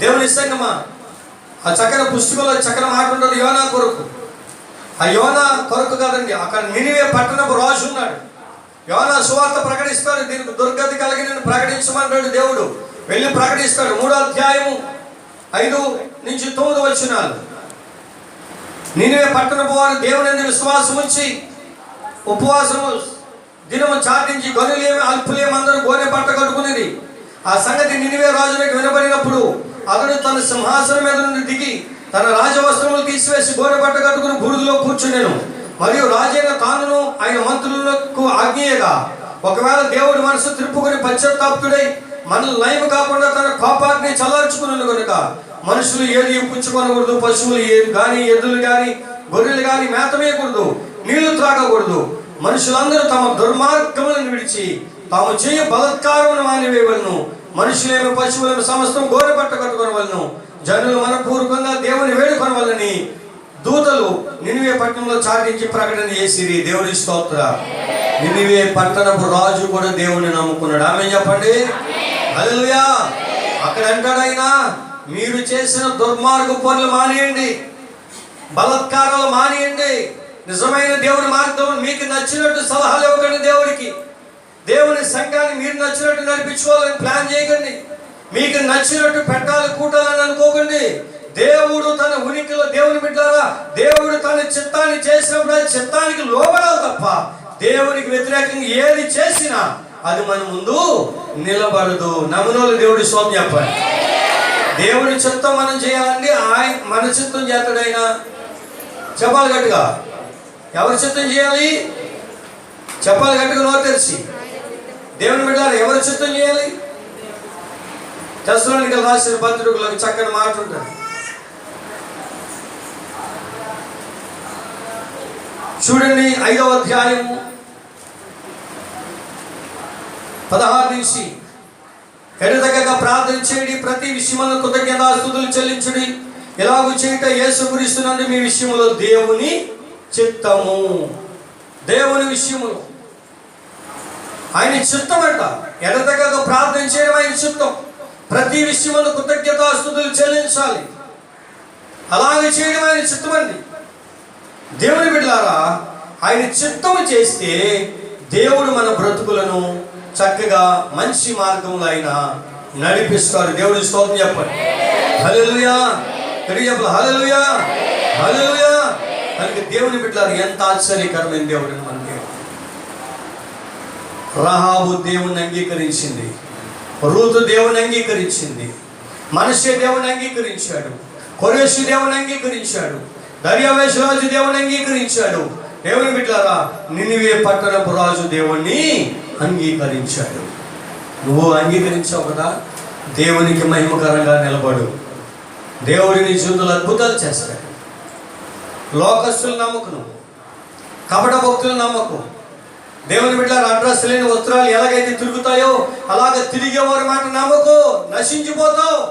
దేవుని సంగమా, ఆ చక్కని పుస్తకంలో చక్కని మాట ఉంటుంది యోనా కొరకు. ఆ యోనా కొరకు కాదండి, అక్కడ నినివే పట్టణపు రాజు ఉన్నాడు. యోనా సువార్త ప్రకటిస్తాడు. దీనికి దుర్గతి కలిగి నేను ప్రకటించమన్నాడు దేవుడు. వెళ్ళి ప్రకటిస్తాడు. 3వ అధ్యాయము 5-9 వచనాలు. నినివే పట్టణపు వారు దేవుని విశ్వాసం ఉంచి ఉపవాసము దినము చాటించి గనులేమి అల్పులేమి అందరూ గోనె పట్ట కట్టుకునేది. ఆ సంగతి నినివే రాజులకు వినబడినప్పుడు అతడు తన సింహాసనం మీద నుండి దిగి తన రాజవస్త్రములు తీసివేసి గోనె పట్ట కట్టుకుని బూడిదలో కూర్చునేను. మరియు రాజైన తానును ఆయన మంత్రులకు ఆజ్ఞేయగా, ఒకవేళ దేవుడి మనసు త్రిప్పుకొని పశ్చాత్తాపుడై మనల్ని నయం కాకుండా తన కోపాగ్ని చల్లార్చుకున్నాను కనుక మనుషులు ఏది పుచ్చుకొనకూడదు, పశువులు కానీ, ఎద్దులు కానీ, గొర్రెలు కానీ మేత వేయకూడదు, నీళ్లు త్రాగకూడదు. మనుషులందరూ తమ దుర్మార్గములను విడిచి తాము చేయ బలత్కారమును మానివేయవలను. మనుషులేమి పశువులను సమస్తం గోనె పట్ట కట్టుకొనవలను. జనులు మనపూర్వకంగా దేవుని వేడుకొనవలని దూతలు నినివే పట్టణంలో చాటించి ప్రకటన చేసిరి. దేవుని స్తోత్ర. నినివే పట్టణపు రాజు కూడా దేవుని నమ్ముకున్నాడు. ఆమె చెప్పండి. హల్లెలూయా. అక్కడ అంటాడు ఆయన, మీరు చేసిన దుర్మార్గ పనులు మానేయండి, బలత్కారాలు మానేయండి, నిజమైన దేవుని మార్గం మీకు నచ్చినట్టు సలహాలు ఇవ్వకండి. దేవుని సంఘాన్ని మీరు నచ్చినట్టు నడిపించుకోవాలని ప్లాన్ చేయకండి. మీకు నచ్చినట్టు పెట్టాలి కూటాలని అనుకోకండి. దేవుడు తన ఉనికిలో, దేవుని బిడ్డలారా, దేవుడు తన చిత్తాన్ని చేసినప్పుడు అది చిత్తానికి లోబడాలి తప్ప దేవునికి వ్యతిరేకంగా ఏది చేసినా అది మన ముందు నిలబడదు. నమ్మనోళ్ళు దేవుడి స్తోత్రం చెప్పాలి. దేవుడి చిత్తం మనం చేయాలండి. ఆయన మన చిత్తం చేస్తాడు. ఆయన చెప్పాలి గట్టిగా. ఎవరి చిత్తం చేయాలి? చెప్పాలి గట్టిగా, నోరు తెరిచి. దేవుని బిడ్డలారా, ఎవరి చిత్తం చేయాలి? తెస్సలోనికీయులకు రాసిన పత్రికలో చక్కని మాట ఉంటుంది. చూడండి, 5వ అధ్యాయము 16 నుంచి. ఎడతెగక ప్రార్థన చేయండి, ప్రతి విషయములో కృతజ్ఞతాస్తుతులు చెల్లించుడి. ఇలాగూ చేయుట యేసుక్రీస్తునందు మీ విషయములో దేవుని చిత్తము. దేవుని విషయములో ఆయన చిత్తం అంట. ఎడతెగక ప్రార్థన చేయడం ఆయన చిత్తం. ప్రతి విషయములో కృతజ్ఞతాస్తుతులు చెల్లించాలి. అలాగే చేయడం ఆయన చిత్తం అండి. దేవుని బిడ్డలారా, ఆయన చిత్తము చేస్తే దేవుడు మన బ్రతుకులను చక్కగా మంచి మార్గంలో ఆయన నడిపిస్తాడు. దేవుడి స్తోత్రం చెప్పండి. హల్లెలూయా. చెప్పాలి హల్లెలూయా, హల్లెలూయా. అందుకే దేవుని బిడ్డలారా, ఎంత ఆశ్చర్యకరమైన దేవుడు మన దేవుడు. రహాబు దేవుణ్ణి అంగీకరించింది, రూతు దేవుని అంగీకరించింది, మనష్షే దేవుని అంగీకరించాడు, కొరేషు దేవుని అంగీకరించాడు, దర్యావేషు రాజు దేవుని అంగీకరించాడు. దేవుని బిడ్డలారా, నినివే పట్టణపు రాజు దేవుణ్ణి అంగీకరించాడు. నువ్వు అంగీకరించావు కదా, దేవునికి మహిమకరంగా నిలబడు. దేవుడి నీ జీవితంలో అద్భుతాలు చేస్తాడు. లోకస్తులు నమ్మకు, నువ్వు కపట భక్తులు నమ్మకు. దేవుని బిడ్డలారా, అడ్రస్ లేని వస్త్రాలు ఎలాగైతే తిరుగుతాయో అలాగ తిరిగేవారి మాట నమ్మకు, నశించిపోతావు.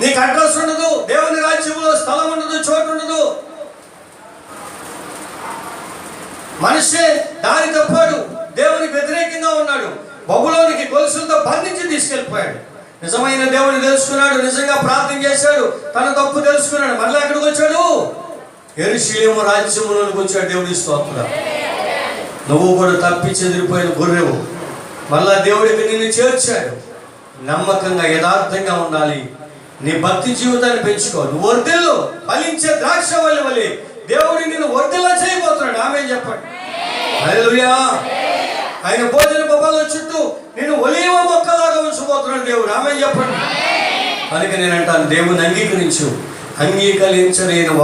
నీకు అడ్రస్ ఉండదు, దేవుని రాజ్యంలో స్థలం ఉండదు, చోటు ఉండదు. మనిషే దారి తప్పాడు, దేవునికి వ్యతిరేకంగా ఉన్నాడు, బబులోనికి గొలుసులతో బంధించి తీసుకెళ్ళిపోయాడు. నిజమైన దేవుని తెలుసుకున్నాడు, నిజంగా ప్రార్థన చేశాడు, తన తప్పు తెలుసుకున్నాడు. మళ్ళీ ఎక్కడికి వచ్చాడు? యెరూషలేము రాజ్యములోకి వచ్చాడు. దేవుని స్తోత్రం. నువ్వు కూడా తప్పి చెదిరిపోయిన గొర్రెవు, మళ్ళా దేవుడికి నిన్ను చేర్చాడు. నమ్మకంగా యథార్థంగా ఉండాలి. నీ భక్తి జీవితాన్ని పెంచుకో. నువ్వు వర్ధిల్లు, ఫలించే ద్రాక్ష వల్లి వలె దేవుడు నిన్ను వర్ధిల్లా చేయబోతున్నాడు. ఆమె చెప్పండి. హల్లెలూయా. ఆయన భోజన బొమ్మల చుట్టూ నేను ఒలీవ మొక్కలాగా ఉంచబోతున్నాడు దేవుడు. ఆమె చెప్పండి. కనుక నేను అంటాను, దేవుని అంగీకరించు. అంగీకరించలేని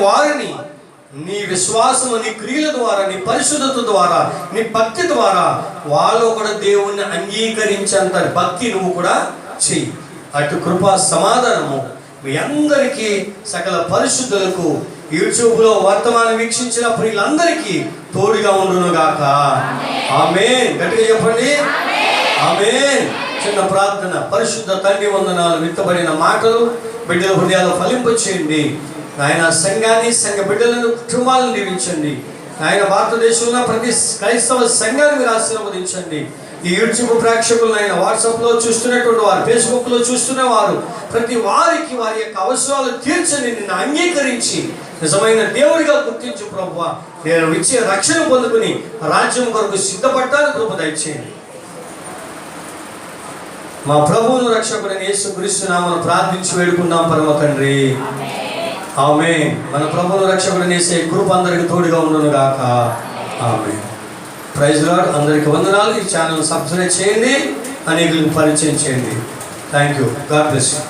వారిని నీ విశ్వాసము, నీ క్రియల ద్వారా, నీ పరిశుద్ధత ద్వారా, నీ భక్తి ద్వారా వాళ్ళు కూడా దేవుణ్ణి అంగీకరించేంత భక్తి నువ్వు కూడా చెయ్యి. అటు కృపా సమాధానము మీ అందరికీ, సకల పరిశుద్ధులకు యూట్యూబ్లో వర్తమానం వీక్షించిన ప్రియులందరికీ తోడుగా ఉండునుగాక. ఆమేన్. గట్టిగా చెప్పండి. ఆమేన్. చిన్న ప్రార్థన. పరిశుద్ధ తండ్రి వందనాలు. విత్తబడిన మాటలు బిడ్డల హృదయాలు ఫలింపచేయండి. ఆయన సంఘాన్ని, సంఘ బిడ్డలను, కుటుంబాలను దీవించండి. ఆయన భారతదేశంలో ప్రతి క్రైస్తవ సంఘాన్ని మీరు ఆశీర్వదించండి. ఈ యూట్యూబ్ ప్రేక్షకులను, ఆయన వాట్సాప్లో చూస్తున్నటువంటి వారు, ఫేస్బుక్లో చూస్తున్న వారు, ప్రతి వారికి వారి యొక్క అవసరాలు తీర్చని నిన్ను అంగీకరించి నిజమైన దేవుడిగా గుర్తించు ప్రభువా. నేను ఇచ్చే రక్షణ పొందుకుని రాజ్యం కొరకు సిద్ధపడ్డానికి కృప దయచేయండి. మా ప్రభువును రక్షకుడైన యేసుక్రీస్తు నామమున ప్రార్థించి వేడుకున్నాం పరమ తండ్రి. ఆమేన్. మన ప్రభువును రక్షకుడైన యేసే కృప అందరికి తోడుగా ఉండును గాక. ఆమేన్. Praise Lord. అందరికి వందనాలు. ఈ ఛానల్ సబ్స్క్రైబ్ చేయండి, అనేకులకు పరిచయం చేయండి. Thank you. God bless you.